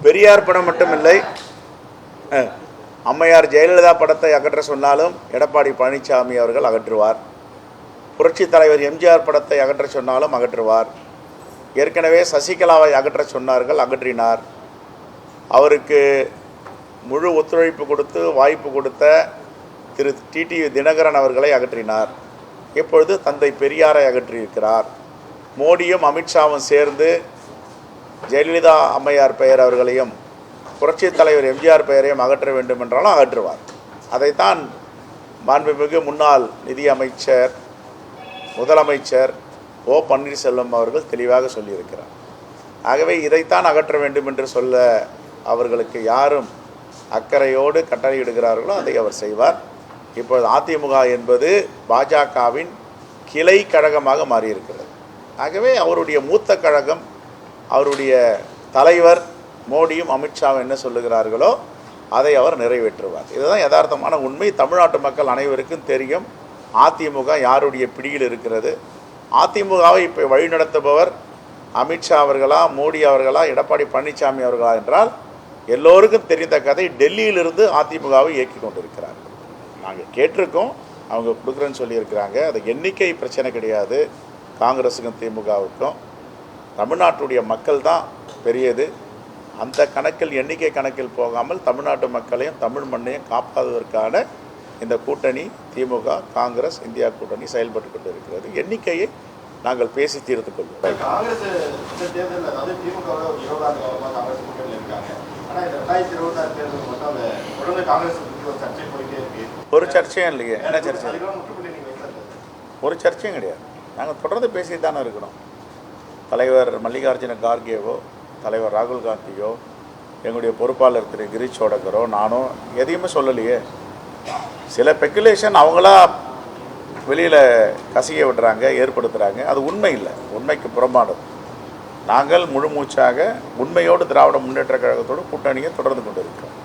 பெரியார் படம் மட்டுமில்லை, அம்மையார் ஜெயலலிதா படத்தை அகற்ற சொன்னாலும் எடப்பாடி பழனிசாமி அவர்கள் அகற்றுவார். புரட்சித் தலைவர் எம்ஜிஆர் படத்தை அகற்ற சொன்னாலும் அகற்றுவார். ஏற்கனவே சசிகலாவை அகற்ற சொன்னார்கள், அகற்றினார். அவருக்கு முழு ஒத்துழைப்பு கொடுத்து வாய்ப்பு கொடுத்த திரு டிடி தினகரன் அவர்களை அகற்றினார். இப்பொழுது தந்தை பெரியாரை அகற்றியிருக்கிறார். மோடியும் அமித்ஷாவும் சேர்ந்து ஜெயலலிதா அம்மையார் பெயர் அவர்களையும் புரட்சித் தலைவர் எம்ஜிஆர் பெயரையும் அகற்ற வேண்டும் என்றாலும் அகற்றுவார். அதைத்தான் மாண்புமிகு முன்னாள் நிதியமைச்சர் முதலமைச்சர் ஓ பன்னீர்செல்வம் அவர்கள் தெளிவாக சொல்லியிருக்கிறார். ஆகவே இதைத்தான் அகற்ற வேண்டும் என்று சொல்ல அவர்களுக்கு யாரும் அக்கறையோடு கட்டளையிடுகிறார்களோ அதை அவர் செய்வார். இப்பொழுது அதிமுக என்பது பாஜகவின் கிளை கழகமாக மாறியிருக்கிறது. ஆகவே அவருடைய மூத்த கழகம், அவருடைய தலைவர் மோடியும் அமித்ஷாவும் என்ன சொல்லுகிறார்களோ அதை அவர் நிறைவேற்றுவார். இதுதான் யதார்த்தமான உண்மை. தமிழ்நாட்டு மக்கள் அனைவருக்கும் தெரியும் அதிமுக யாருடைய பிடியில் இருக்கிறது. அதிமுகவை இப்போ வழிநடத்துபவர் அமித்ஷா அவர்களா, மோடி அவர்களா, எடப்பாடி பழனிசாமி அவர்களா என்றால் எல்லோருக்கும் தெரிந்த கதை. டெல்லியிலிருந்து அதிமுகவை இயக்கி கொண்டிருக்கிறார்கள். நாங்கள் கேட்டிருக்கோம், அவங்க கொடுக்குறேன்னு சொல்லியிருக்கிறாங்க. அது எண்ணிக்கை பிரச்சனை கிடையாது. காங்கிரஸுக்கும் திமுகவுக்கும் தமிழ்நாட்டுடைய மக்கள் தான் பெரியது. அந்த கணக்கில், எண்ணிக்கை கணக்கில் போகாமல் தமிழ்நாட்டு மக்களையும் தமிழ் மண்ணையும் காப்பாற்றுவதற்கான இந்த கூட்டணி திமுக காங்கிரஸ் இந்தியா கூட்டணி செயல்பட்டு கொண்டு இருக்கிறது. எண்ணிக்கையை நாங்கள் பேசி தீர்த்து கொள்வோம். ஒரு சர்ச்சையும் இல்லையே. என்ன சர்ச்சை? ஒரு சர்ச்சையும் கிடையாது. நாங்கள் தொடர்ந்து பேசி தானே இருக்கிறோம். தலைவர் மல்லிகார்ஜுன கார்கேவோ, தலைவர் ராகுல் காந்தியோ, எங்களுடைய பொறுப்பாளர் திரு கிரீஷ் சோடகரோ, நானோ எதையுமே சொல்லலையே. சில ஸ்பெக்குலேஷன் அவங்களா வெளியில் கசிய விடுறாங்க, ஏற்படுத்துகிறாங்க. அது உண்மை இல்லை, உண்மைக்கு புறம்பானது. நாங்கள் முழுமூச்சாக உண்மையோடு திராவிட முன்னேற்ற கழகத்தோடு கூட்டணியை தொடர்ந்து கொண்டு இருக்கிறோம்.